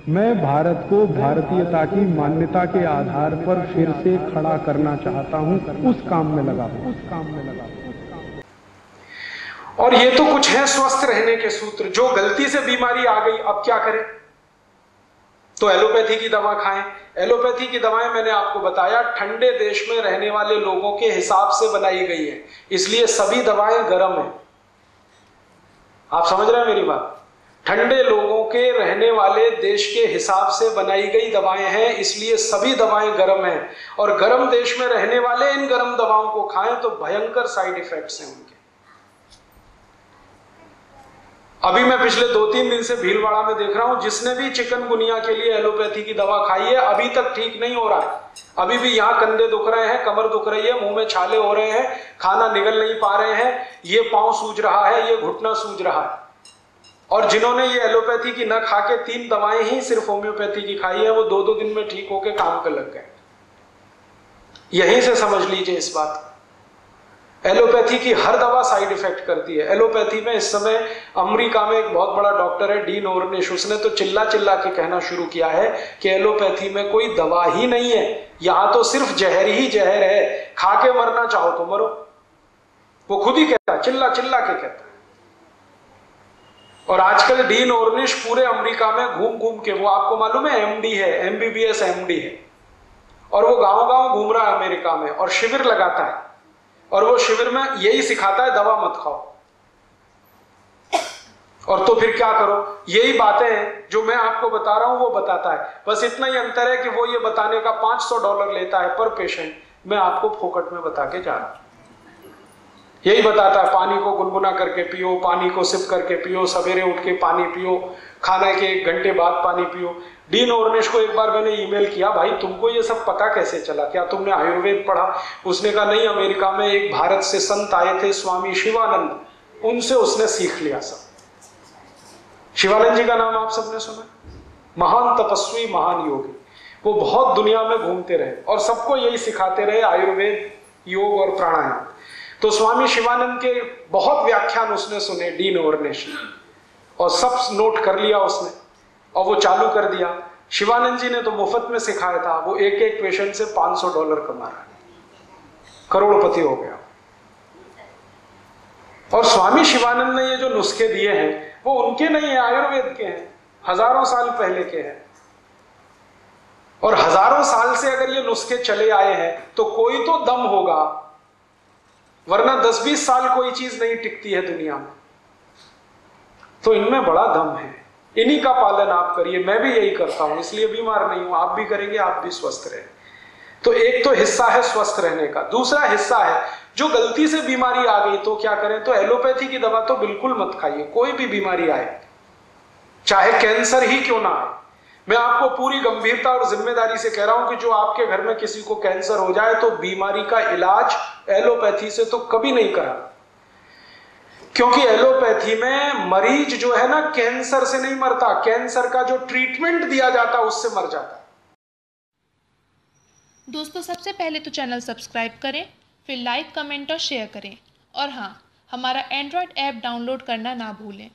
मैं भारत को भारतीयता की मान्यता के आधार पर फिर से खड़ा करना चाहता हूं, उस काम में लगा हूं। और ये तो कुछ है स्वस्थ रहने के सूत्र। जो गलती से बीमारी आ गई, अब क्या करें? तो एलोपैथी की दवा खाएं। एलोपैथी की दवाएं मैंने आपको बताया ठंडे देश में रहने वाले लोगों के हिसाब से बनाई गई है, इसलिए सभी दवाएं गर्म हैं। आप समझ रहे हैं मेरी बात? ठंडे लोगों के रहने वाले देश के हिसाब से बनाई गई दवाएं हैं, इसलिए सभी दवाएं गर्म हैं। और गर्म देश में रहने वाले इन गर्म दवाओं को खाएं तो भयंकर साइड इफेक्ट्स हैं उनके। अभी मैं पिछले 2-3 दिन से भीलवाड़ा में देख रहा हूं, जिसने भी चिकनगुनिया के लिए एलोपैथी की दवा खाई है अभी तक ठीक नहीं हो रहा है। अभी भी यहां कंधे दुख रहे हैं, कमर दुख रही है, मुंह में छाले हो रहे हैं, खाना निगल नहीं पा रहे हैं, ये पांव सूज रहा है, ये घुटना सूज रहा है। और जिन्होंने ये एलोपैथी की न खा के 3 दवाएं ही सिर्फ होम्योपैथी की खाई है, वो 2-2 दिन में ठीक होकर काम पे लग गए। यहीं से समझ लीजिए इस बात को। एलोपैथी की हर दवा साइड इफेक्ट करती है। एलोपैथी में इस समय अमेरिका में एक बहुत बड़ा डॉक्टर है डीन ऑर्निश, उसने तो चिल्ला चिल्ला के कहना शुरू किया है कि एलोपैथी में कोई दवा ही नहीं है, यहां तो सिर्फ जहर ही जहर है, खा के मरना चाहो तो मरो। वो खुद ही कहता है, चिल्ला चिल्ला के कहता है। और आजकल डीन ऑर्निश पूरे अमेरिका में घूम घूम के, वो आपको मालूम है एमडी है, एमबीबीएस एमडी है, और वो गांव गांव घूम रहा है अमेरिका में और शिविर लगाता है। और वो शिविर में यही सिखाता है, दवा मत खाओ। और तो फिर क्या करो? यही बातें हैं जो मैं आपको बता रहा हूं वो बताता है। बस इतना ही अंतर है कि वो ये बताने का $500 लेता है पर पेशेंट, मैं आपको फोकट में बता के जा रहा हूं। यही बताता है, पानी को गुनगुना करके पियो, पानी को सिप करके पियो, सवेरे उठ के पानी पियो, खाने के 1 घंटे बाद पानी पियो। डीन ऑर्निश को एक बार मैंने ईमेल किया, भाई तुमको ये सब पता कैसे चला, क्या तुमने आयुर्वेद पढ़ा? उसने कहा नहीं, अमेरिका में एक भारत से संत आए थे स्वामी शिवानंद, उनसे उसने सीख लिया सब। शिवानंद जी का नाम आप सबने सुना? महान तपस्वी, महान योगी। वो बहुत दुनिया में घूमते रहे और सबको यही सिखाते रहे, आयुर्वेद, योग और प्राणायाम। तो स्वामी शिवानंद के बहुत व्याख्यान उसने सुने डीन ऑर्निश ने, और सब नोट कर लिया उसने और वो चालू कर दिया। शिवानंद जी ने तो मुफ्त में सिखाया था, वो एक एक पेशेंट से $500 कमा रहा है, करोड़पति हो गया। और स्वामी शिवानंद ने ये जो नुस्खे दिए हैं वो उनके नहीं है, आयुर्वेद के हैं, हजारों साल पहले के हैं। और हजारों साल से अगर ये नुस्खे चले आए हैं तो कोई तो दम होगा, वरना 10-20 साल कोई चीज नहीं टिकती है दुनिया में। तो इनमें बड़ा दम है, इन्हीं का पालन आप करिए। मैं भी यही करता हूं, इसलिए बीमार नहीं हूं। आप भी करेंगे, आप भी स्वस्थ रहे। तो एक तो हिस्सा है स्वस्थ रहने का, दूसरा हिस्सा है जो गलती से बीमारी आ गई तो क्या करें? तो एलोपैथी की दवा तो बिल्कुल मत खाइए, कोई भी बीमारी आए, चाहे कैंसर ही क्यों ना आए। मैं आपको पूरी गंभीरता और जिम्मेदारी से कह रहा हूं कि जो आपके घर में किसी को कैंसर हो जाए तो बीमारी का इलाज एलोपैथी से तो कभी नहीं करा, क्योंकि एलोपैथी में मरीज जो है ना कैंसर से नहीं मरता, कैंसर का जो ट्रीटमेंट दिया जाता उससे मर जाता। दोस्तों, सबसे पहले तो चैनल सब्सक्राइब करें, फिर लाइक, कमेंट और शेयर करें। और हाँ, हमारा एंड्रॉयड ऐप डाउनलोड करना ना भूलें।